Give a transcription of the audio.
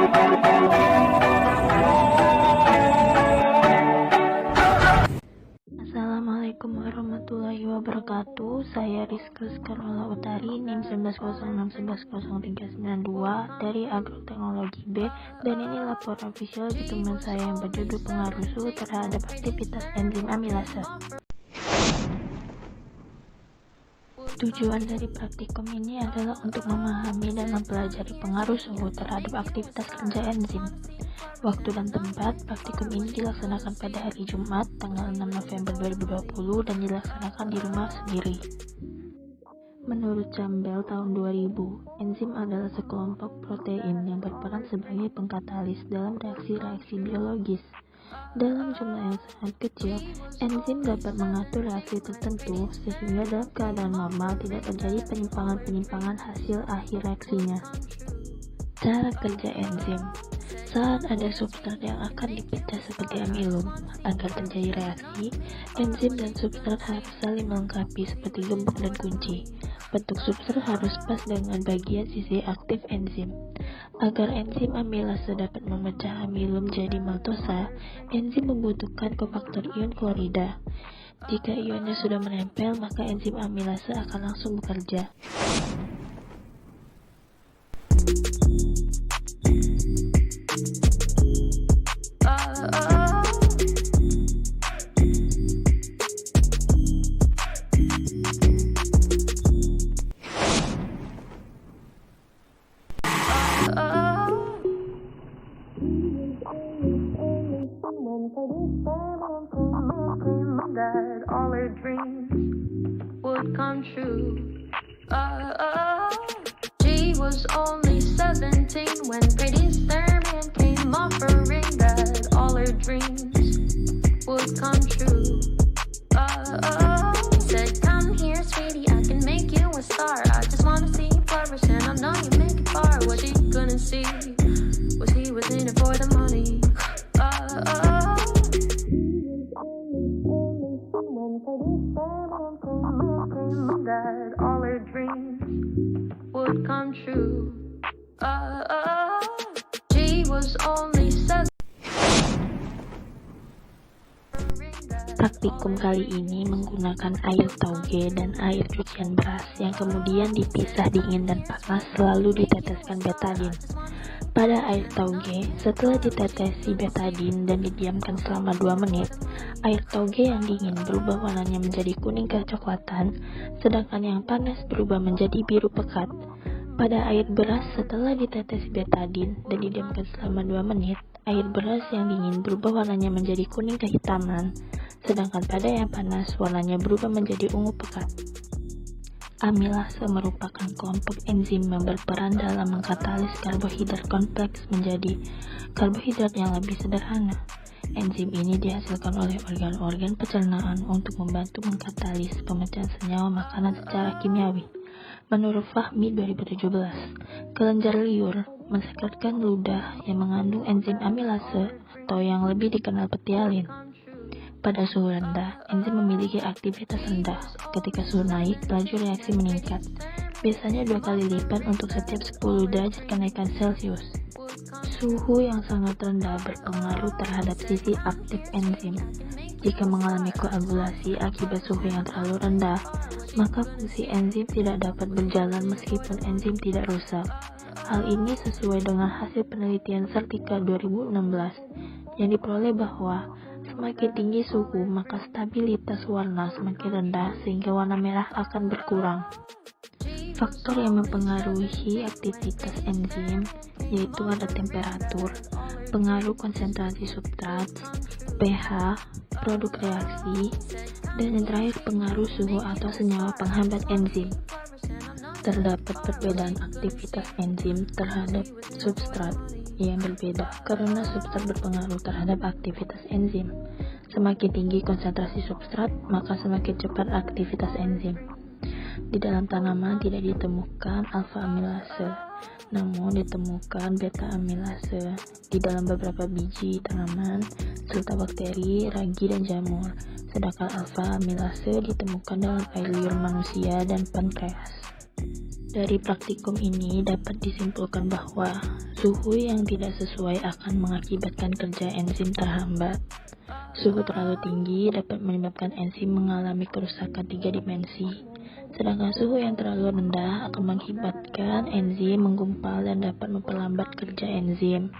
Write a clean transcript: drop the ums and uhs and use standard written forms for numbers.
Assalamualaikum warahmatullahi wabarakatuh. Saya Rizka Skarnola Utari, NIM 1906110392 dari Agroteknologi B, dan ini laporan official di teman saya yang berjudul pengaruh suhu terhadap aktivitas enzim amilase. Tujuan dari praktikum ini adalah untuk memahami dan mempelajari pengaruh suhu terhadap aktivitas kerja enzim. Waktu dan tempat praktikum ini dilaksanakan pada hari Jumat, tanggal 6 November 2020 dan dilaksanakan di rumah sendiri. Menurut Campbell tahun 2000, enzim adalah sekelompok protein yang berperan sebagai pengkatalis dalam reaksi-reaksi biologis. Dalam jumlah yang sangat kecil, enzim dapat mengatur reaksi tertentu sehingga dalam keadaan normal tidak terjadi penyimpangan-penyimpangan hasil akhir reaksinya. Cara kerja enzim. Saat ada substrat yang akan dipecah seperti amilum, agar terjadi reaksi, enzim dan substrat harus saling melengkapi seperti gembok dan kunci. Bentuk substrat harus pas dengan bagian sisi aktif enzim. Agar enzim amilase dapat memecah amilum jadi maltosa, enzim membutuhkan kofaktor ion klorida. Jika ionnya sudah menempel, maka enzim amilase akan langsung bekerja. That all her dreams would come true. She was only 17 when Pretty Starman came offering that all her dreams would come true. He said, "Come here, sweetie, I can make you a star. I just wanna see you flourish, and I know you make it far." What she couldn't see was he was in it for the money. That all her dreams would come true. She was only 7. Praktikum kali ini menggunakan air tauge dan air cucian beras yang kemudian dipisah dingin dan panas lalu diteteskan betadin. Pada air tauge, setelah ditetesi betadin dan didiamkan selama 2 menit, air tauge yang dingin berubah warnanya menjadi kuning kecoklatan, sedangkan yang panas berubah menjadi biru pekat. Pada air beras, setelah ditetesi betadin dan didiamkan selama 2 menit, air beras yang dingin berubah warnanya menjadi kuning kehitaman, sedangkan pada yang panas warnanya berubah menjadi ungu pekat. Amilase merupakan kelompok enzim yang berperan dalam mengkatalis karbohidrat kompleks menjadi karbohidrat yang lebih sederhana. Enzim ini dihasilkan oleh organ-organ pencernaan untuk membantu mengkatalis pemecahan senyawa makanan secara kimiawi. Menurut Fahmi 2017, kelenjar liur mensekretkan ludah yang mengandung enzim amilase atau yang lebih dikenal petialin. Pada suhu rendah, enzim memiliki aktivitas rendah. Ketika suhu naik, laju reaksi meningkat. Biasanya 2 kali lipat untuk setiap 10 derajat kenaikan Celcius. Suhu yang sangat rendah berpengaruh terhadap sisi aktif enzim. Jika mengalami koagulasi akibat suhu yang terlalu rendah, maka fungsi enzim tidak dapat berjalan meskipun enzim tidak rusak. Hal ini sesuai dengan hasil penelitian Sertika 2016 yang diperoleh bahwa semakin tinggi suhu, maka stabilitas warna semakin rendah sehingga warna merah akan berkurang. Faktor yang mempengaruhi aktivitas enzim yaitu ada temperatur, pengaruh konsentrasi substrat, pH, produk reaksi, dan yang terakhir pengaruh suhu atau senyawa penghambat enzim. Terdapat perbedaan aktivitas enzim terhadap substrat yang berbeda karena substrat berpengaruh terhadap aktivitas enzim. Semakin tinggi konsentrasi substrat, maka semakin cepat aktivitas enzim. Di dalam tanaman tidak ditemukan alfa amilase, namun ditemukan beta amilase di dalam beberapa biji tanaman serta bakteri, ragi, dan jamur. Sedangkan alfa amilase ditemukan dalam air liur manusia dan pankreas. Dari praktikum ini dapat disimpulkan bahwa suhu yang tidak sesuai akan mengakibatkan kerja enzim terhambat. Suhu terlalu tinggi dapat menyebabkan enzim mengalami kerusakan 3 dimensi, sedangkan suhu yang terlalu rendah akan mengakibatkan enzim menggumpal dan dapat memperlambat kerja enzim.